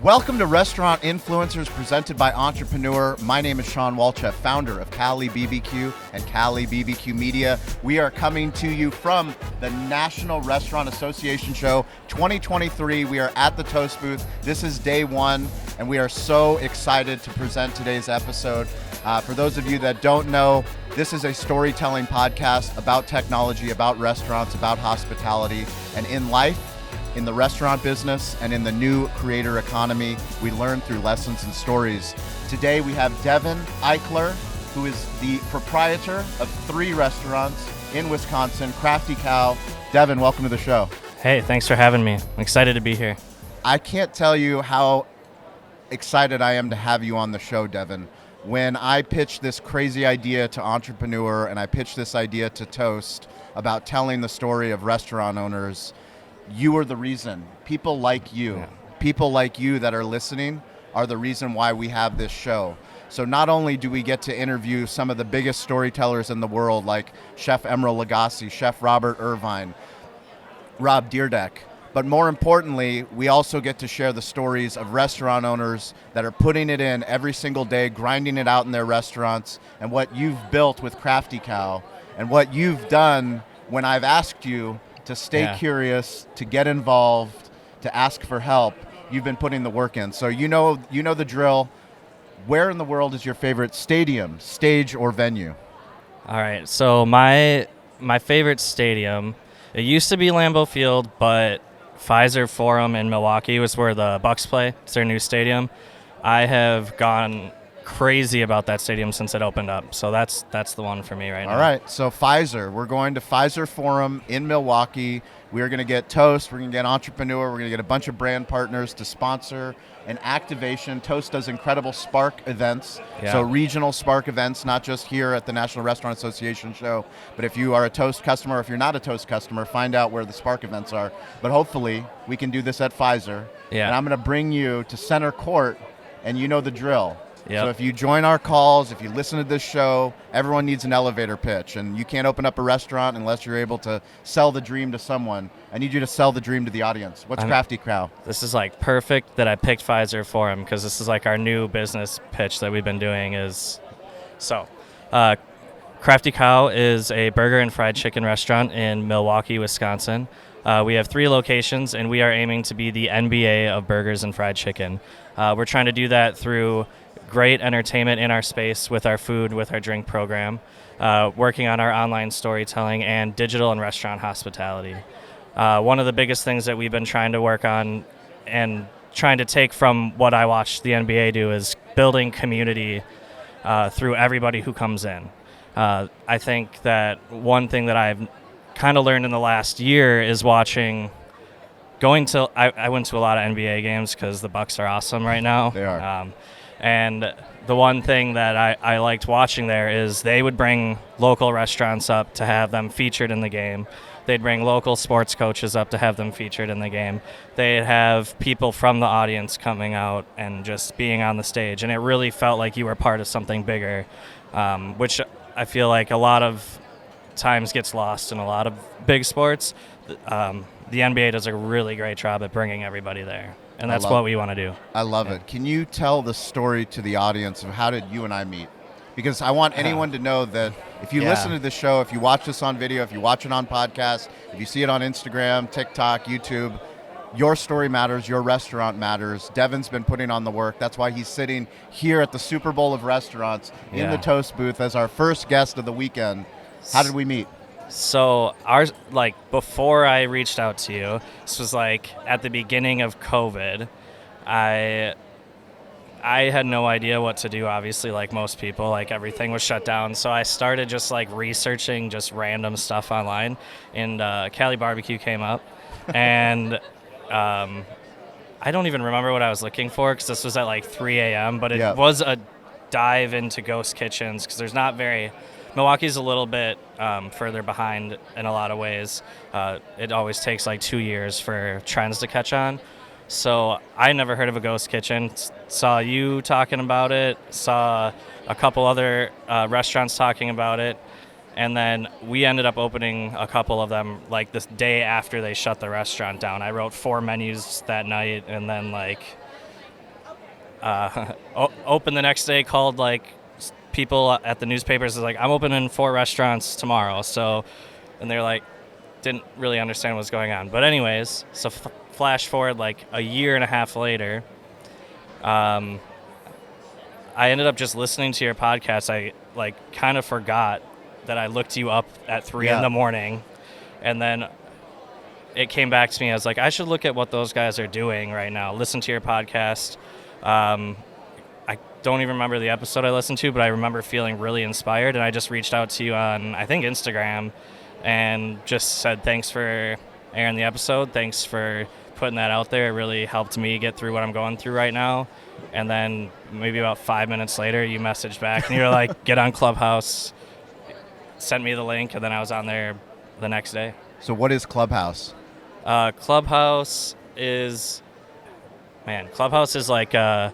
Welcome to Restaurant Influencers presented by Entrepreneur. My name is Sean Walchef, founder of Cali BBQ and Cali BBQ Media. We are coming to you from the National Restaurant Association Show 2023. We are at the Toast booth. This is day one, and we are so excited to present today's episode. For those of you that don't know, this is a storytelling podcast about technology, about restaurants, about hospitality, and in life, in the restaurant business, and in the new creator economy, we learn through lessons and stories. Today we have Devin Eichler, who is the proprietor of 3 restaurants in Wisconsin, Crafty Cow. Devin, welcome to the show. Hey, thanks for having me. I'm excited to be here. I can't tell you how excited I am to have you on the show, Devin. When I pitched this crazy idea to Entrepreneur and I pitched this idea to Toast about telling the story of restaurant owners, you are the reason. People like you that are listening are the reason why we have this show. So not only do we get to interview some of the biggest storytellers in the world, like Chef Emeril Lagasse, Chef Robert Irvine, Rob Dyrdek, but more importantly, we also get to share the stories of restaurant owners that are putting it in every single day, grinding it out in their restaurants, and what you've built with Crafty Cow, and what you've done when I've asked you to stay curious, to get involved, to ask for help. You've been putting the work in. So you know the drill. Where in the world is your favorite stadium, stage, or venue? All right, so my favorite stadium, it used to be Lambeau Field, but Pfizer Forum in Milwaukee was where the Bucks play. It's their new stadium. I have gone crazy about that stadium since it opened up. So that's the one for me right now. All right. So Pfizer, we're going to Pfizer Forum in Milwaukee. We're going to get Toast. We're going to get Entrepreneur. We're going to get a bunch of brand partners to sponsor an activation. Toast does incredible Spark events. Yeah. So regional Spark events, not just here at the National Restaurant Association show, but if you are a Toast customer, if you're not a Toast customer, find out where the Spark events are. But hopefully we can do this at Pfizer. Yeah. And I'm going to bring you to center court, and you know the drill. Yep. So if you join our calls, if you listen to this show, everyone needs an elevator pitch, and you can't open up a restaurant unless you're able to sell the dream to someone. I need you to sell the dream to the audience. What's Crafty Cow? This is like perfect that I picked Pfizer Forum because this is like our new business pitch that we've been doing Crafty Cow is a burger and fried chicken restaurant in Milwaukee, Wisconsin. We have 3 locations, and we are aiming to be the NBA of burgers and fried chicken. We're trying to do that through great entertainment in our space with our food, with our drink program, working on our online storytelling and digital and restaurant hospitality. One of the biggest things that we've been trying to work on and trying to take from what I watched the NBA do is building community through everybody who comes in. I think that one thing that I've kind of learned in the last year is I went to a lot of NBA games because the Bucks are awesome right now. They are. And the one thing that I liked watching there is they would bring local restaurants up to have them featured in the game. They'd bring local sports coaches up to have them featured in the game. They'd have people from the audience coming out and just being on the stage. And it really felt like you were part of something bigger, which I feel like a lot of times gets lost in a lot of big sports. The NBA does a really great job at bringing everybody there. And that's what we want to do. I love it. Can you tell the story to the audience of how did you and I meet? Because I want anyone to know that if you listen to the show, if you watch this on video, if you watch it on podcast, if you see it on Instagram, TikTok, YouTube, your story matters, your restaurant matters. Devin's been putting on the work. That's why he's sitting here at the Super Bowl of restaurants in the Toast booth as our first guest of the weekend. How did we meet? So before I reached out to you, this was at the beginning of COVID. I had no idea what to do, obviously, like most people. Everything was shut down. So I started just researching just random stuff online, and Cali Barbecue came up. And I don't even remember what I was looking for because this was at 3 a.m., but it was a dive into ghost kitchens because there's not very... Milwaukee's a little bit further behind in a lot of ways. It always takes 2 years for trends to catch on. So I never heard of a ghost kitchen. Saw you talking about it, saw a couple other restaurants talking about it, and then we ended up opening a couple of them this day after they shut the restaurant down. I wrote 4 menus that night, and then opened the next day, called like people at the newspapers, is like, I'm opening 4 restaurants tomorrow. So, and they're like, didn't really understand what was going on. But anyways, so flash forward like a year and a half later, I ended up just listening to your podcast. I like kind of forgot that I looked you up at 3 in the morning, and then it came back to me. I was like, I should look at what those guys are doing right now. Listen to your podcast. I don't even remember the episode I listened to, but I remember feeling really inspired, and I just reached out to you on, I think, Instagram, and just said thanks for airing the episode. Thanks for putting that out there. It really helped me get through what I'm going through right now. And then maybe about 5 minutes later, you messaged back, and you were like, get on Clubhouse. Sent me the link, and then I was on there the next day. So what is Clubhouse? Clubhouse is like a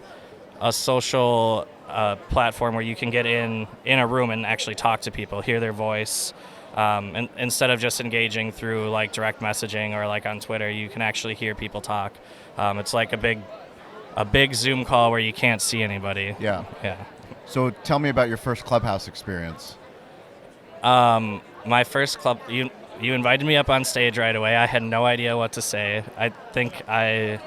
social platform where you can get in a room and actually talk to people, hear their voice, and instead of just engaging through like direct messaging or like on Twitter, you can actually hear people talk. It's like a big Zoom call where you can't see anybody. Yeah. So tell me about your first Clubhouse experience. My first club, you invited me up on stage right away. I had no idea what to say. I think I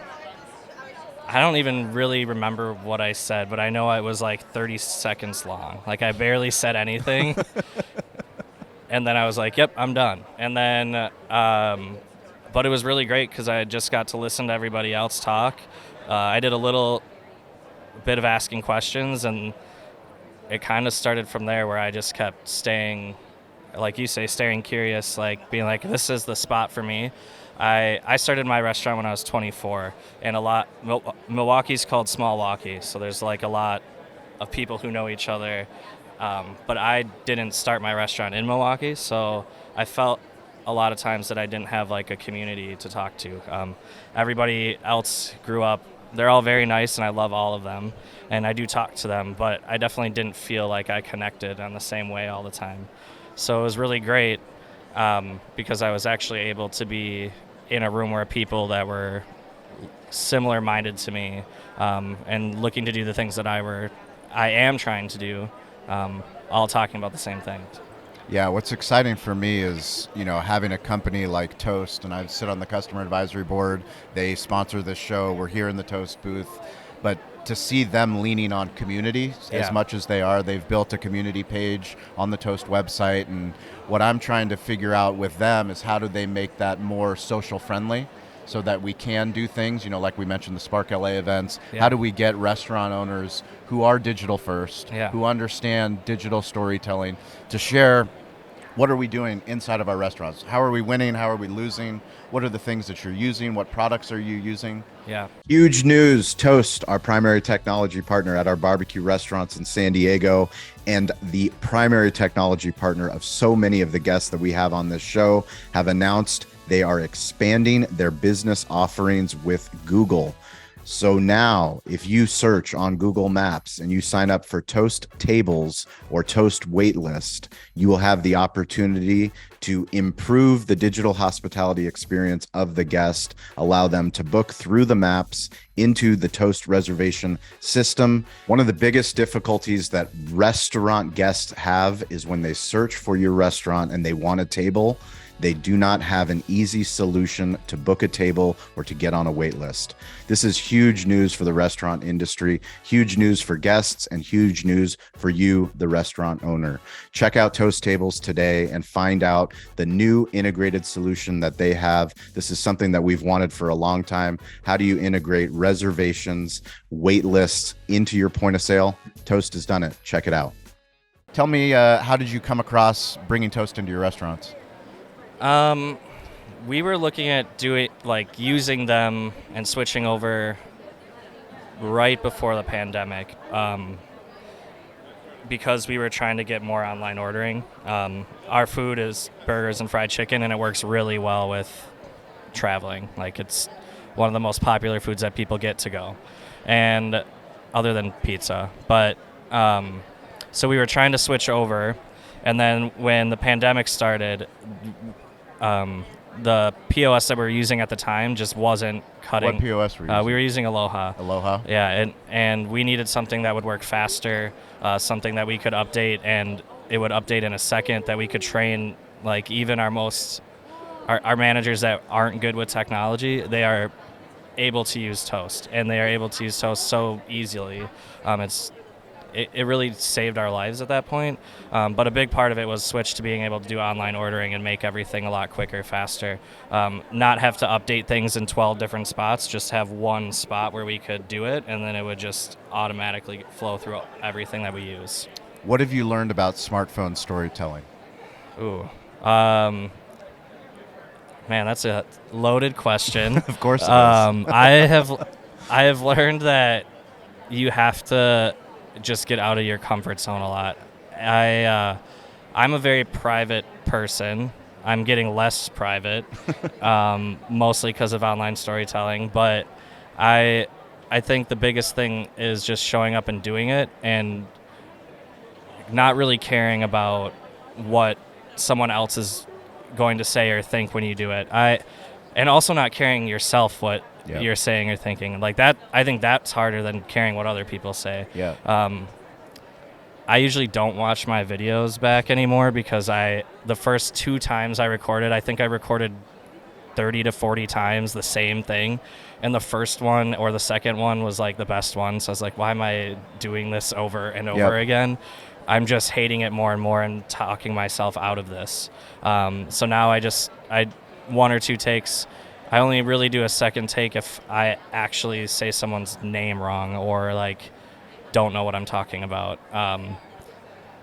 don't even really remember what I said, but I know it was like 30 seconds long. Like I barely said anything. And then I was like, yep, I'm done. And then, but it was really great because I just got to listen to everybody else talk. I did a little bit of asking questions, and it kind of started from there, where I just kept staying, like you say, staying curious, like being like, this is the spot for me. I started my restaurant when I was 24, and Milwaukee's called Small Walkie, so there's like a lot of people who know each other. But I didn't start my restaurant in Milwaukee, so I felt a lot of times that I didn't have like a community to talk to. Everybody else grew up. They're all very nice, and I love all of them, and I do talk to them, but I definitely didn't feel like I connected on the same way all the time. So it was really great because I was actually able to be in a room where people that were similar-minded to me and looking to do the things that I am trying to do, all talking about the same things. Yeah, what's exciting for me is, having a company like Toast, and I sit on the customer advisory board. They sponsor this show. We're here in the Toast booth. But to see them leaning on community as much as they are, they've built a community page on the Toast website. And what I'm trying to figure out with them is how do they make that more social friendly so that we can do things, like we mentioned the Spark LA events. Yeah. How do we get restaurant owners who are digital first, who understand digital storytelling, to share what are we doing inside of our restaurants? How are we winning? How are we losing? What are the things that you're using? What products are you using? Yeah. Huge news. Toast, our primary technology partner at our barbecue restaurants in San Diego, and the primary technology partner of so many of the guests that we have on this show, have announced they are expanding their business offerings with Google. So now, if you search on Google Maps and you sign up for Toast Tables or Toast Waitlist, you will have the opportunity to improve the digital hospitality experience of the guest, allow them to book through the maps into the Toast reservation system. One of the biggest difficulties that restaurant guests have is when they search for your restaurant and they want a table, they do not have an easy solution to book a table or to get on a wait list. This is huge news for the restaurant industry, huge news for guests, and huge news for you, the restaurant owner. Check out Toast Tables today and find out the new integrated solution that they have. This is something that we've wanted for a long time. How do you integrate reservations, wait lists into your point of sale? Toast has done it. Check it out. Tell me, how did you come across bringing Toast into your restaurants? We were looking at using them and switching over right before the pandemic, because we were trying to get more online ordering. Our food is burgers and fried chicken, and it works really well with traveling. Like, it's one of the most popular foods that people get to go, and other than pizza. But so we were trying to switch over, and then when the pandemic started, the POS that we were using at the time just wasn't cutting. What POS were you using? We were using Aloha. Aloha? Yeah, and we needed something that would work faster, something that we could update, and it would update in a second, that we could train, like, even our managers that aren't good with technology, they are able to use Toast, and they are able to use Toast so easily. It really saved our lives at that point. But a big part of it was switch to being able to do online ordering and make everything a lot quicker, faster. Not have to update things in 12 different spots, just have one spot where we could do it, and then it would just automatically flow through everything that we use. What have you learned about smartphone storytelling? Ooh. Man, that's a loaded question. Of course it is. I have learned that you have to just get out of your comfort zone a lot. I'm a very private person. I'm getting less private, mostly because of online storytelling. But I think the biggest thing is just showing up and doing it, and not really caring about what someone else is going to say or think when you do it. And also not caring yourself what you're saying or thinking. Like that, I think that's harder than caring what other people say. Yeah. I usually don't watch my videos back anymore because the first 2 times I recorded, I think I recorded 30 to 40 times the same thing. And the first one or the second one was like the best one. So I was like, why am I doing this over and over again? I'm just hating it more and more and talking myself out of this. So now I 1 or 2 takes. I only really do a second take if I actually say someone's name wrong or like don't know what I'm talking about.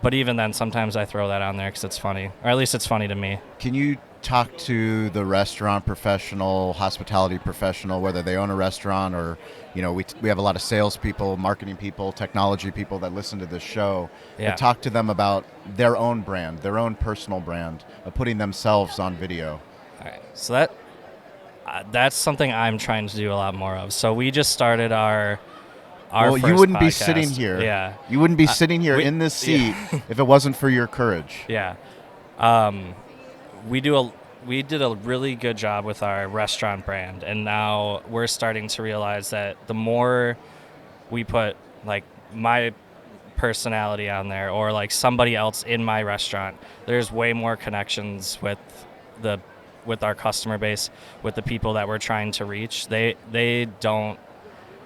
But even then, sometimes I throw that on there because it's funny, or at least it's funny to me. Can you talk to the restaurant professional, hospitality professional, whether they own a restaurant or, we have a lot of salespeople, marketing people, technology people that listen to this show. Yeah. And talk to them about their own brand, their own personal brand, of putting themselves on video. All right. So that's something I'm trying to do a lot more of. So we just started our well, first you wouldn't be podcast. sitting here. Yeah. You wouldn't be sitting here in this seat if it wasn't for your courage. Yeah. We did a really good job with our restaurant brand, and now we're starting to realize that the more we put like my personality on there or like somebody else in my restaurant, there's way more connections with our customer base, with the people that we're trying to reach.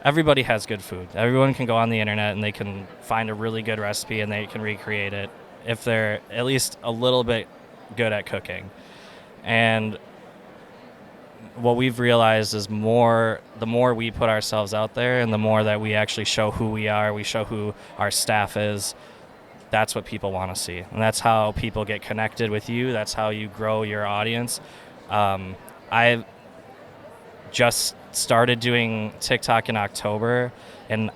Everybody has good food. Everyone can go on the internet and they can find a really good recipe and they can recreate it if they're at least a little bit good at cooking. And what we've realized is the more we put ourselves out there and the more that we actually show who we are, we show who our staff is, that's what people want to see. And that's how people get connected with you. That's how you grow your audience. I just started doing TikTok in October, and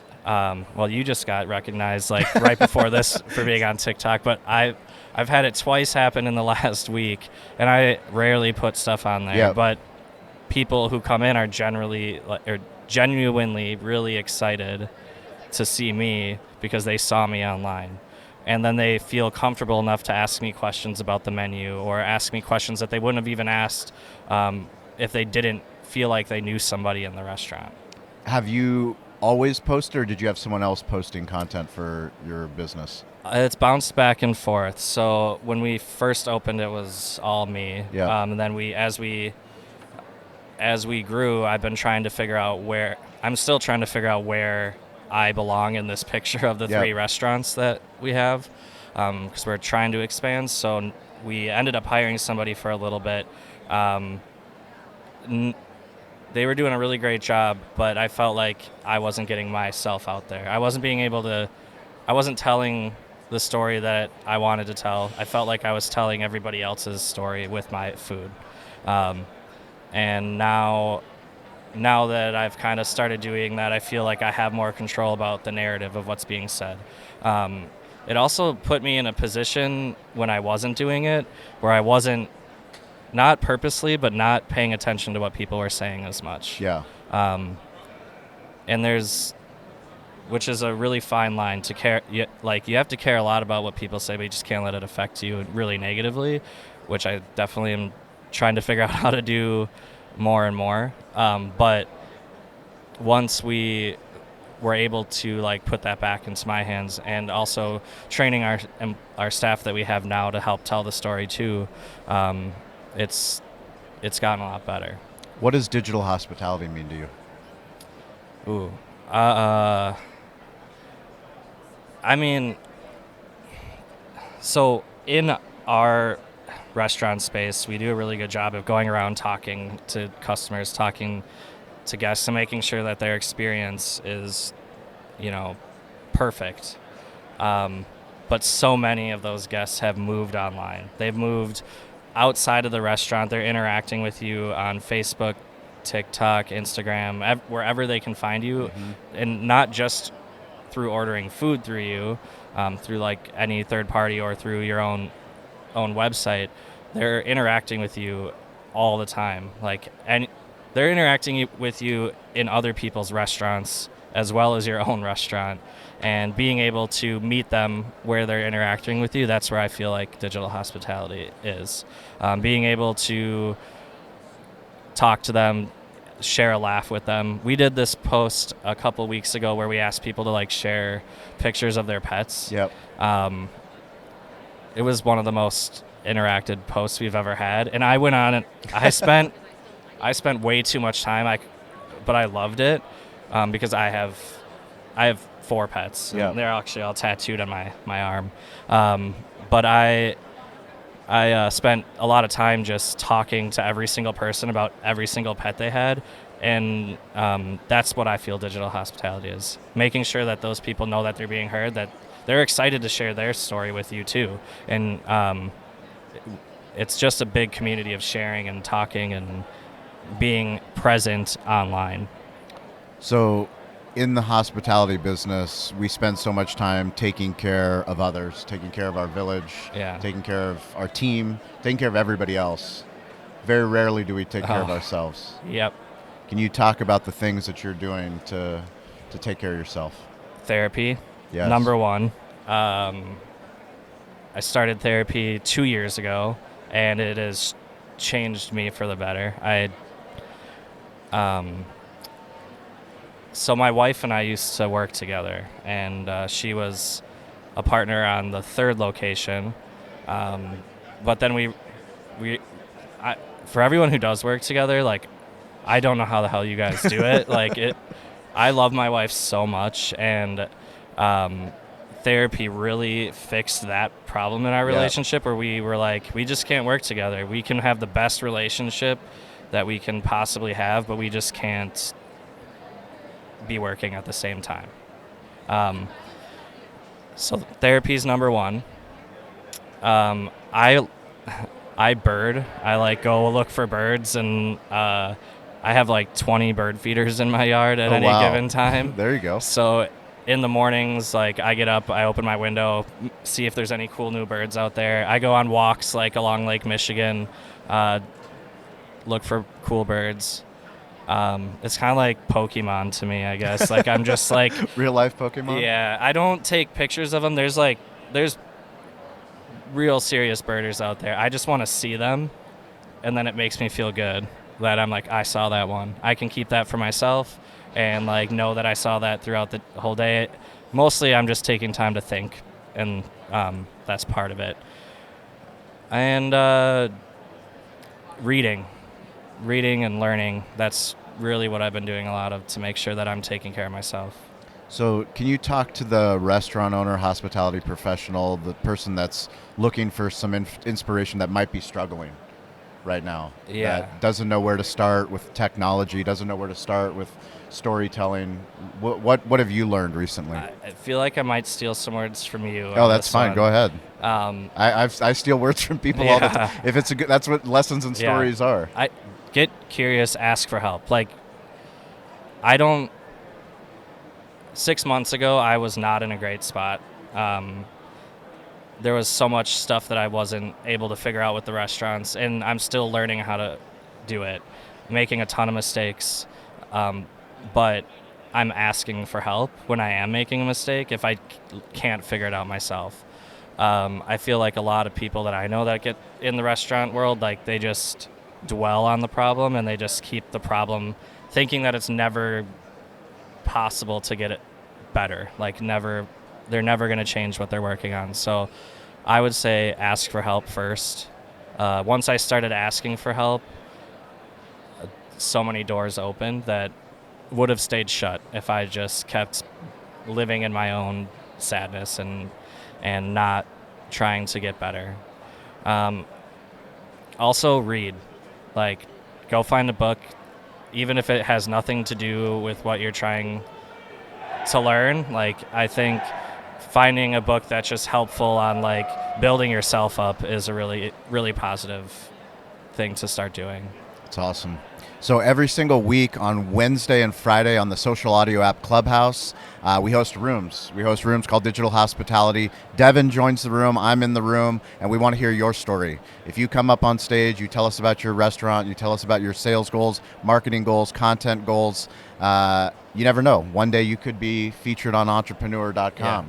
you just got recognized like right before this for being on TikTok, but I've had it twice happen in the last week, and I rarely put stuff on there. Yep. But people who come in are genuinely really excited to see me because they saw me online. And then they feel comfortable enough to ask me questions about the menu or ask me questions that they wouldn't have even asked if they didn't feel like they knew somebody in the restaurant. Have you always posted, or did you have someone else posting content for your business? It's bounced back and forth. So when we first opened, it was all me. Yeah. And then as we grew, I've been trying to figure out where I belong in this picture of the 3 restaurants that we have, because we're trying to expand. So we ended up hiring somebody for a little bit. They were doing a really great job, but I felt like I wasn't getting myself out there. I wasn't telling the story that I wanted to tell. I felt like I was telling everybody else's story with my food. And now that I've kind of started doing that, I feel like I have more control about the narrative of what's being said. It also put me in a position when I wasn't doing it, where I wasn't, not purposely, but not paying attention to what people were saying as much. Yeah. And which is a really fine line to care. You have to care a lot about what people say, but you just can't let it affect you really negatively, which I definitely am trying to figure out how to do more and more. But once we were able to like put that back into my hands, and also training our staff that we have now to help tell the story too, it's gotten a lot better. What does digital hospitality mean to you? Ooh, I mean, so in our restaurant space, we do a really good job of going around talking to customers, talking to guests, and making sure that their experience is, perfect. But so many of those guests have moved online. They've moved outside of the restaurant. They're interacting with you on Facebook, TikTok, Instagram, wherever they can find you, and not just through ordering food through you, through like any third party or through your own website. They're interacting with you all the time. And they're interacting with you in other people's restaurants as well as your own restaurant, and being able to meet them where they're interacting with you. That's where I feel like digital hospitality is. Being able to talk to them, share a laugh with them. We did this post a couple weeks ago where we asked people to like share pictures of their pets. Yep. It was one of the most interacted posts we've ever had, and I went on and I spent way too much time. But I loved it because I have 4 pets. Yeah. They're actually all tattooed on my arm. But I spent a lot of time just talking to every single person about every single pet they had, and that's what I feel digital hospitality is. Making sure that those people know that they're being heard, that they're excited to share their story with you too. And it's just a big community of sharing and talking and being present online. So in the hospitality business, we spend so much time taking care of others, taking care of our village, taking care of our team, taking care of everybody else. Very rarely do we take care of ourselves. Yep. Can you talk about the things that you're doing to take care of yourself? Therapy. Yes. Number 1. I started therapy 2 years ago, and it has changed me for the better. So my wife and I used to work together, and she was a partner on the 3rd location. But then for everyone who does work together, like, I don't know how the hell you guys do it. I love my wife so much, and therapy really fixed that problem in our relationship, where we were like, we just can't work together. We can have the best relationship that we can possibly have, but we just can't be working at the same time. So therapy is number 1. I bird. I like go look for birds, and I have like 20 bird feeders in my yard at any given time. There you go. So in the mornings, like, I get up, I open my window, see if there's any cool new birds out there. I go on walks like along Lake Michigan, look for cool birds. It's kind of like Pokemon to me, I guess. Like, I'm just like real life Pokemon. Yeah, I don't take pictures of them. There's real serious birders out there. I just want to see them, and then it makes me feel good that I'm like, I saw that one. I can keep that for myself, and like know that I saw that throughout the whole day. Mostly, I'm just taking time to think, and that's part of it. And reading and learning. That's really what I've been doing a lot of to make sure that I'm taking care of myself. So can you talk to the restaurant owner, hospitality professional, the person that's looking for some inspiration that might be struggling right now? Yeah. That doesn't know where to start with technology, doesn't know where to start with storytelling. What have you learned recently? I feel like I might steal some words from you. Oh, that's fine. One. Go ahead. I steal words from people all the time. If it's that's what lessons and stories are. I get curious, ask for help. Like, 6 months ago, I was not in a great spot. There was so much stuff that I wasn't able to figure out with the restaurants, and I'm still learning how to do it, making a ton of mistakes. But I'm asking for help when I am making a mistake if I can't figure it out myself. I feel like a lot of people that I know that get in the restaurant world, like, they just dwell on the problem, and they just keep the problem, thinking that it's never possible to get it better. Like they're never going to change what they're working on. So I would say ask for help first. Once I started asking for help, so many doors opened that would have stayed shut if I just kept living in my own sadness and not trying to get better. Also read. Like, go find a book, even if it has nothing to do with what you're trying to learn. Like, I think finding a book that's just helpful on like building yourself up is a really, really positive thing to start doing. It's awesome. So every single week on Wednesday and Friday on the social audio app Clubhouse, we host rooms. We host rooms called Digital Hospitality. Devin joins the room. I'm in the room, and we want to hear your story. If you come up on stage, you tell us about your restaurant, you tell us about your sales goals, marketing goals, content goals. You never know. One day you could be featured on entrepreneur.com. Yeah.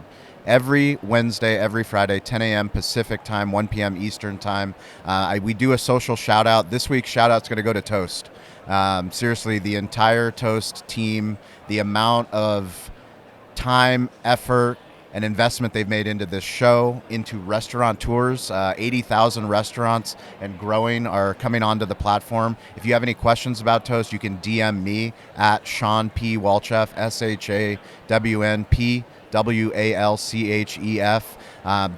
Every Wednesday, every Friday, 10 a.m. Pacific time, 1 p.m. Eastern time. We do a social shout out. This week's shout out's going to go to Toast. Seriously, the entire Toast team, the amount of time, effort, and investment they've made into this show, into restaurateurs. 80,000 restaurants and growing are coming onto the platform. If you have any questions about Toast, you can DM me at Sean P. Walchef, SHAWNP. WALCHEF.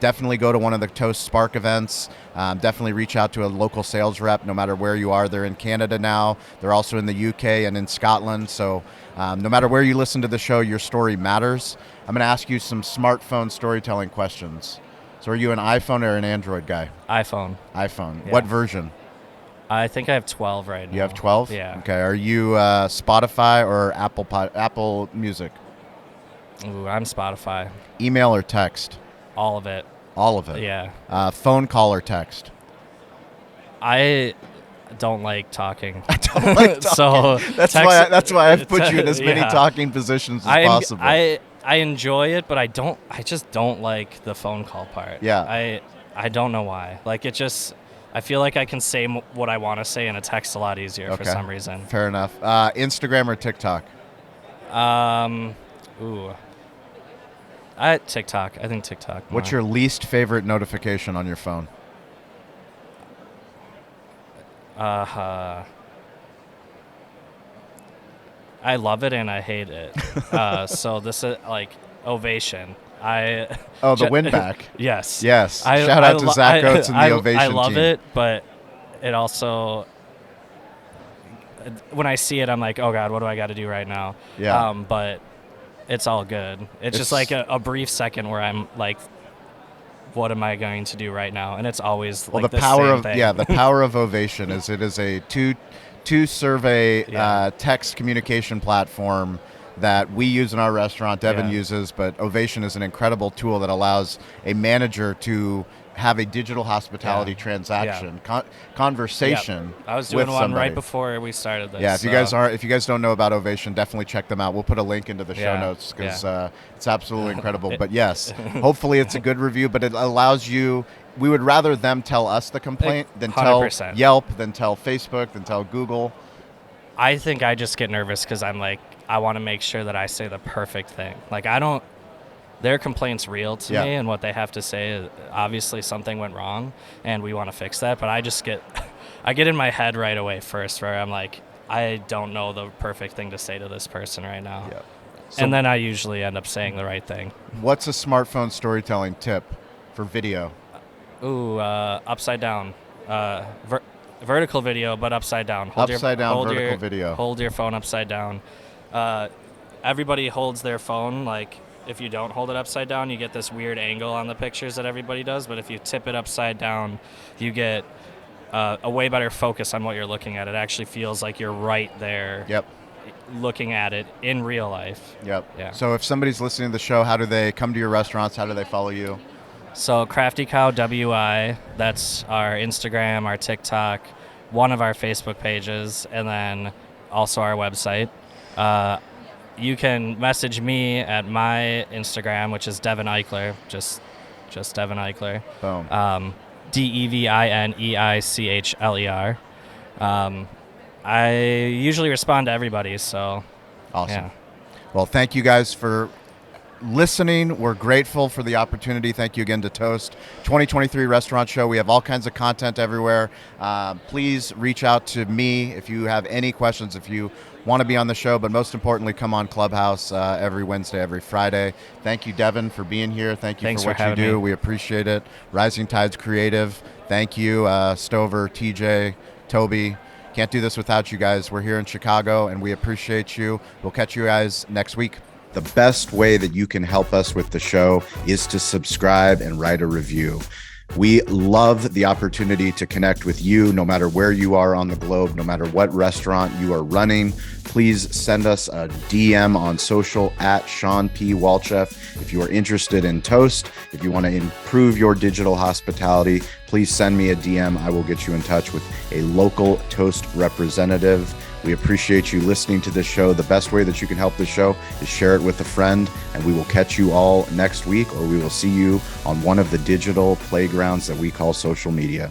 Definitely go to one of the Toast Spark events. Definitely reach out to a local sales rep no matter where you are. They're in Canada now. They're also in the UK and in Scotland. So no matter where you listen to the show, your story matters. I'm going to ask you some smartphone storytelling questions. So are you an iPhone or an Android guy? iPhone. iPhone. Yeah. What version? I think I have 12 right now. You have 12? Yeah. Okay. Are you Spotify or Apple Music? Ooh, I'm Spotify. Email or text? All of it. All of it? Yeah. Phone call or text? I don't like talking. I don't like talking. So that's why I've put you in as many yeah. talking positions as possible. I enjoy it, but I just don't like the phone call part. Yeah. I don't know why. Like, it just, I feel like I can say what I want to say in a text a lot easier for some reason. Fair enough. Instagram or TikTok? TikTok. I think TikTok. What's your least favorite notification on your phone? I love it and I hate it. So this is like Ovation. The win back. Yes. Yes. Shout out to Zach Oates and the Ovation I love team. it, but it also, when I see it, I'm like, oh God, what do I got to do right now? Yeah. But it's all good. It's just like a brief second where I'm like, what am I going to do right now? And it's always like the power same of thing. the power of Ovation is it is a two survey text communication platform that we use in our restaurant. Devin uses, but Ovation is an incredible tool that allows a manager to have a digital hospitality transaction conversation. Yep. I was doing with one somebody right before we started this. Yeah, if you guys don't know about Ovation, definitely check them out. We'll put a link into the show notes because it's absolutely incredible. But yes, hopefully it's a good review. But it allows you. We would rather them tell us the complaint than 100%. tell Yelp, than tell Facebook, than tell Google. I think I just get nervous because I'm like, I want to make sure that I say the perfect thing. Like, their complaint's real to me, and what they have to say is obviously something went wrong, and we want to fix that. But I get in my head right away first, where I'm like, I don't know the perfect thing to say to this person right now. Yep. So And then I usually end up saying the right thing. What's a smartphone storytelling tip for video? Ooh, upside down. Vertical video, but upside down. Vertical video. Hold your phone upside down. Everybody holds their phone like, if you don't hold it upside down, you get this weird angle on the pictures that everybody does. But if you tip it upside down, you get a way better focus on what you're looking at. It actually feels like you're right there looking at it in real life. Yep. Yeah. So if somebody's listening to the show, how do they come to your restaurants? How do they follow you? So Crafty Cow WI, that's our Instagram, our TikTok, one of our Facebook pages, and then also our website. You can message me at my Instagram, which is Devin Eichler, just Devin Eichler. Boom. DevinEichler. I usually respond to everybody, so Awesome. yeah. Well, thank you guys for listening. We're grateful for the opportunity. Thank you again to Toast 2023 Restaurant Show. We have all kinds of content everywhere. Please reach out to me if you have any questions, if you want to be on the show, but most importantly, come on Clubhouse every Wednesday, every Friday. Thank you, Devin, for being here. Thank you Thanks for what for you having do. me. We appreciate it. Rising Tides Creative. Thank you, Stover, TJ, Toby. Can't do this without you guys. We're here in Chicago, and we appreciate you. We'll catch you guys next week. The best way that you can help us with the show is to subscribe and write a review. We love the opportunity to connect with you no matter where you are on the globe, no matter what restaurant you are running. Please send us a DM on social at Sean P. Walchef. If you are interested in Toast, if you want to improve your digital hospitality, please send me a DM. I will get you in touch with a local Toast representative. We appreciate you listening to this show. The best way that you can help this show is share it with a friend, and we will catch you all next week, or we will see you on one of the digital playgrounds that we call social media.